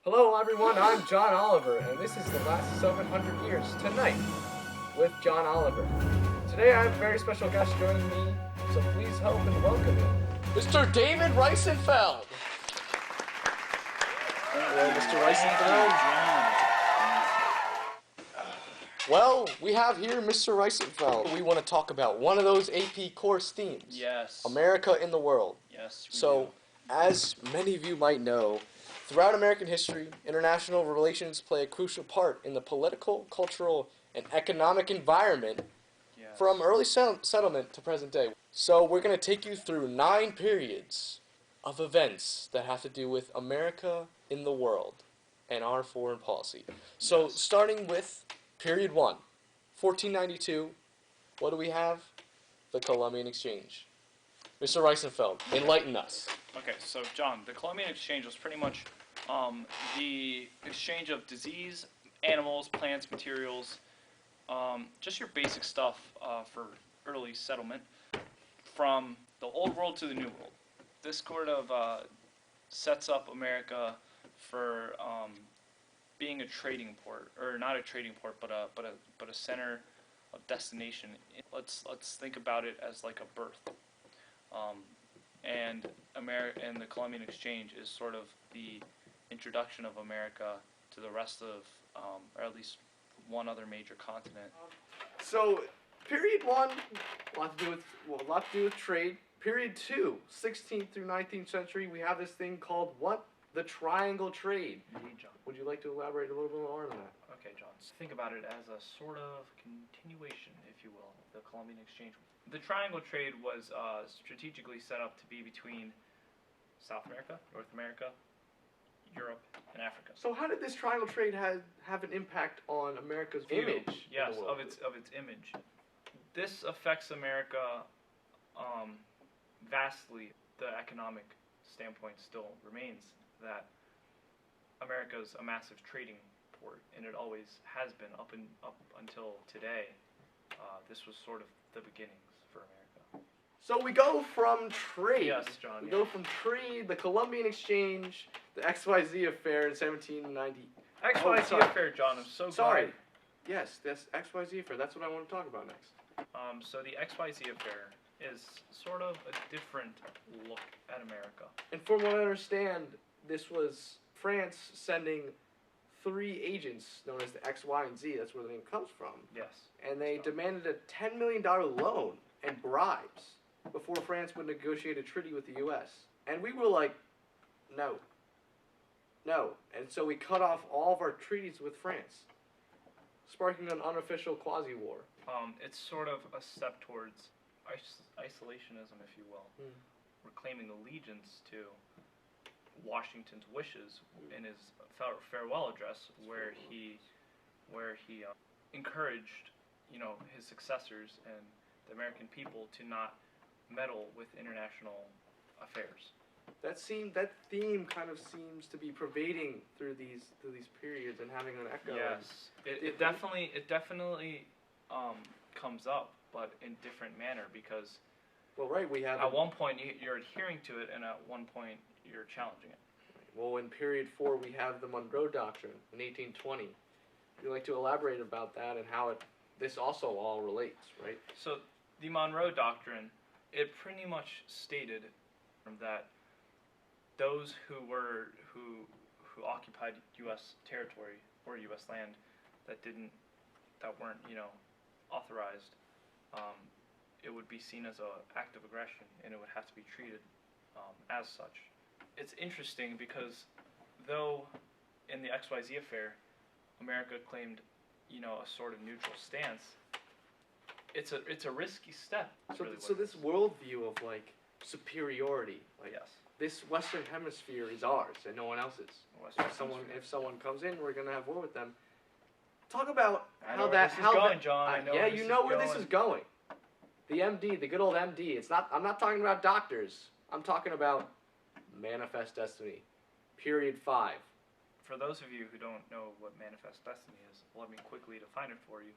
Hello everyone, I'm John Oliver, and this is the last 700 years tonight with John Oliver. Today I have a very special guest joining me, so please help and welcome him, Mr. David Reisenfeld. Hello, Mr. Reisenfeld. Well, we have here Mr. Reisenfeld. We want to talk about one of those AP course themes. Yes. America in the world. Yes, we So, do. as many of you might know, throughout American history, international relations play a crucial part in the political, cultural, and economic environment Yes. from early settlement to present day. So we're going to take you through 9 periods of events that have to do with America in the world and our foreign policy. So Yes. starting with period 1, 1492, what do we have? The Columbian Exchange. Mr. Reisenfeld, enlighten us. Okay, so John, the Columbian Exchange was pretty much the exchange of disease, animals, plants, materials, just your basic stuff for early settlement from the old world to the new world. This sort of sets up America for being a trading port, or not a trading port, but a center of destination. Let's think about it as like a berth. And the Columbian Exchange is sort of the introduction of America to the rest of, or at least one other major continent. So, period 1, a lot to do with trade. Period 2, 16th through 19th century, we have this thing called what? The Triangle Trade. Indeed, John. Would you like to elaborate a little bit more on that? Okay, John. So think about it as a sort of continuation, if you will, of the Columbian Exchange. The Triangle Trade was strategically set up to be between South America, North America, Europe, and Africa. So how did this Triangle Trade have an impact on America's image? Yes, in the world? of its image. This affects America vastly. The economic standpoint still remains that America is a massive trading port, and it always has been up until today. This was sort of the beginnings for America. So we go from trade. Yes, John. We go from trade, the Columbian Exchange, the XYZ affair in 1790. XYZ sorry. affair, John. I'm so Sorry. glad. Yes, this XYZ affair. That's what I want to talk about next. So the XYZ affair is sort of a different look at America. And from what I understand, this was France sending 3 agents known as the X, Y, and Z. That's where the name comes from. Yes. And they demanded a $10 million loan and bribes before France would negotiate a treaty with the U.S. And we were like, no. No. And so we cut off all of our treaties with France, sparking an unofficial quasi-war. It's sort of a step towards isolationism, if you will. We're claiming allegiance to Washington's wishes in his farewell address, where he encouraged, his successors and the American people to not meddle with international affairs. That theme kind of seems to be pervading through these periods and having an echo. Yes, it definitely comes up, but in different manner, because well, right, we have at one point you're adhering to it, and at one point you're challenging it. Well, in period 4 we have the Monroe Doctrine in 1820. Would you like to elaborate about that and how this also all relates, right? So the Monroe Doctrine, it pretty much stated that those who occupied U.S. territory or U.S. land that weren't authorized, it would be seen as an act of aggression, and it would have to be treated as such. It's interesting because though in the XYZ affair, America claimed, a sort of neutral stance, it's a risky step. So this worldview of like superiority, like yes, this Western Hemisphere is ours and no one else's. If someone comes in, we're gonna have war with them. Talk about how that John. Yeah, you know where this is going. The MD, the good old MD. I'm not talking about doctors. I'm talking about Manifest Destiny. Period 5. For those of you who don't know what Manifest Destiny is, let me quickly define it for you.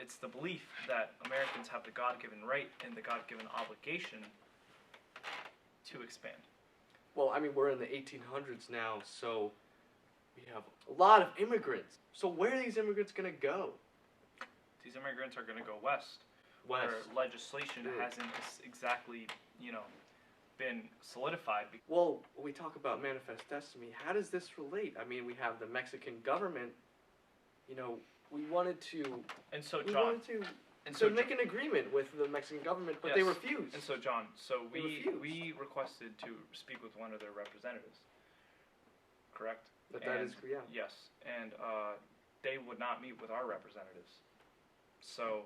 It's the belief that Americans have the God-given right and the God-given obligation to expand. Well, I mean, we're in the 1800s now, so We have a lot of immigrants. So where are these immigrants going to go? These immigrants are going to go west, where legislation hasn't exactly, been solidified. Well, when we talk about manifest destiny, how does this relate? I mean, we have the Mexican government. We wanted to. And so, we John. wanted to make an agreement with the Mexican government, but they refused. And so, John, we requested to speak with one of their representatives. Correct? That is, yeah. Yes, and they would not meet with our representatives. So,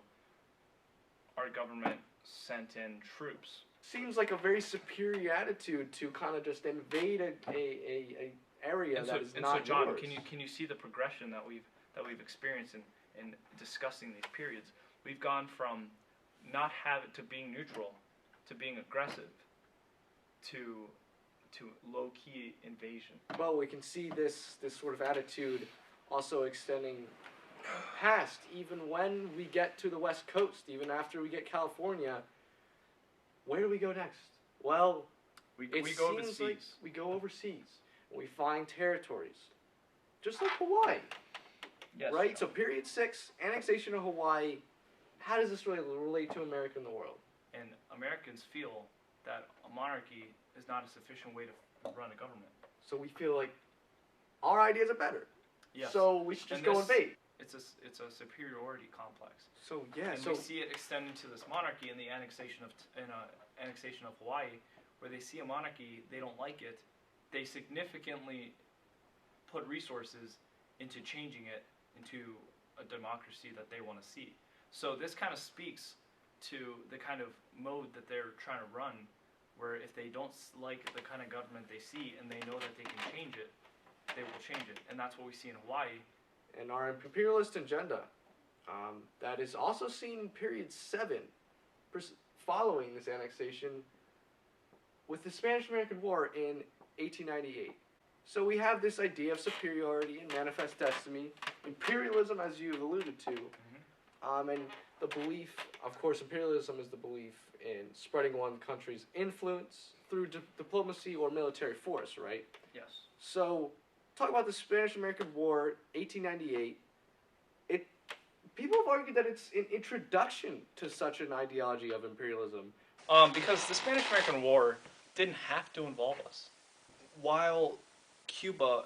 our government sent in troops. Seems like a very superior attitude to kind of just invade a area that is not yours. So, John, can you see the progression that we've experienced in discussing these periods? We've gone from not to being neutral, to being aggressive, to low-key invasion. Well, we can see this sort of attitude also extending past, even when we get to the West Coast, even after we get California. Where do we go next? Well, we go overseas. Like we go overseas. And we find territories, just like Hawaii. Yes. Right? So period 6, annexation of Hawaii. How does this really relate to America and the world? And Americans feel that a monarchy is not a sufficient way to run a government. So we feel like our ideas are better. Yes. So we should just go invade. It's a superiority complex. So yeah. And we see it extending to this monarchy in the annexation of Hawaii, where they see a monarchy, they don't like it, they significantly put resources into changing it into a democracy that they want to see. So this kind of speaks to the kind of mode that they're trying to run, where if they don't like the kind of government they see and they know that they can change it, they will change it. And that's what we see in Hawaii. And our imperialist agenda, that is also seen in period 7, following this annexation, with the Spanish-American War in 1898. So we have this idea of superiority and manifest destiny, imperialism, as you've alluded to, and the belief, of course, imperialism is the belief in spreading one country's influence through diplomacy or military force, right? Yes. So, talk about the Spanish-American War, 1898. People have argued that it's an introduction to such an ideology of imperialism. Because the Spanish-American War didn't have to involve us. While Cuba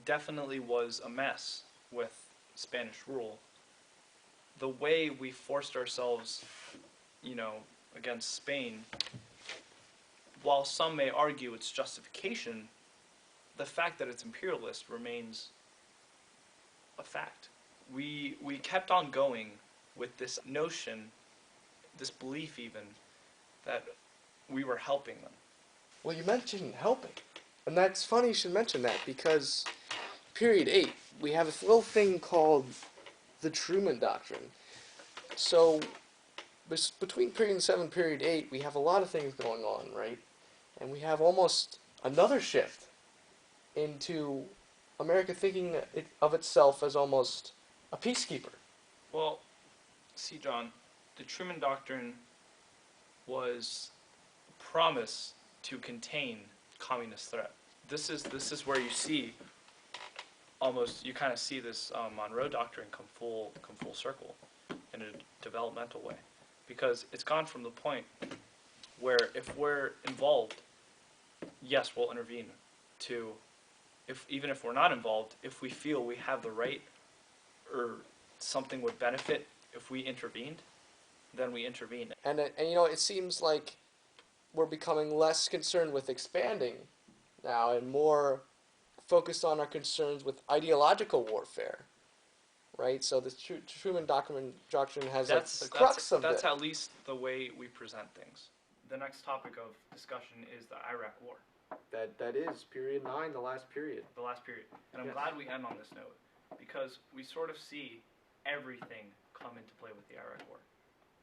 definitely was a mess with Spanish rule, the way we forced ourselves, against Spain, while some may argue its justification, the fact that it's imperialist remains a fact. We kept on going with this notion, this belief even, that we were helping them. Well, you mentioned helping. And that's funny you should mention that, because period 8, we have a little thing called the Truman Doctrine. So, between period 7 and period 8, we have a lot of things going on, right? And we have almost another shift into America thinking of itself as almost a peacekeeper. Well, see, John, the Truman Doctrine was a promise to contain communist threat. This is where you see you kind of see this Monroe Doctrine come full circle in a developmental way, because it's gone from the point where if we're involved, yes, we'll intervene, to even if we're not involved, if we feel we have the right or something would benefit if we intervened, then we intervene. And it seems like we're becoming less concerned with expanding now and more focused on our concerns with ideological warfare, right? So the Truman Doctrine has the crux of it. That's at least the way we present things. The next topic of discussion is the Iraq War. That is period 9, the last period. The last period. And I'm glad we end on this note, because we sort of see everything come into play with the Iraq War.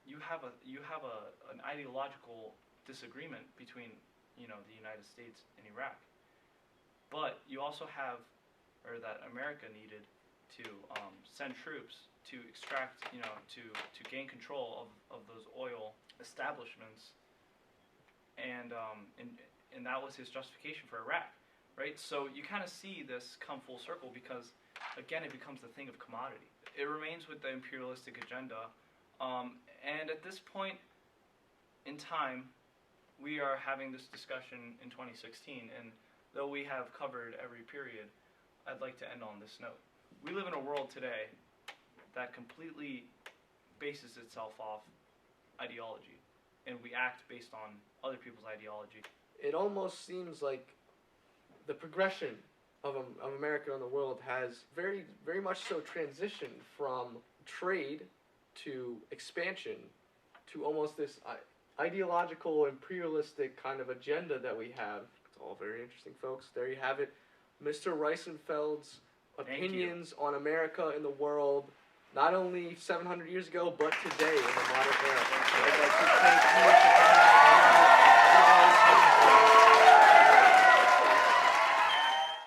You have an ideological disagreement between the United States and Iraq, but you also have, or that America needed to send troops to extract, to gain control of those oil establishments, and that was his justification for Iraq. right? So you kind of see this come full circle because, again, it becomes the thing of commodity. It remains with the imperialistic agenda, and at this point in time, we are having this discussion in 2016, and though we have covered every period, I'd like to end on this note. We live in a world today that completely bases itself off ideology, and we act based on other people's ideology. It almost seems like the progression of America and the world has very, very much so transitioned from trade to expansion to almost this ideological, imperialistic kind of agenda that we have. It's all very interesting, folks. There you have it. Mr. Reisenfeld's opinions on America and the world, not only 700 years ago, but today in the modern era. I'd like to thank you for coming.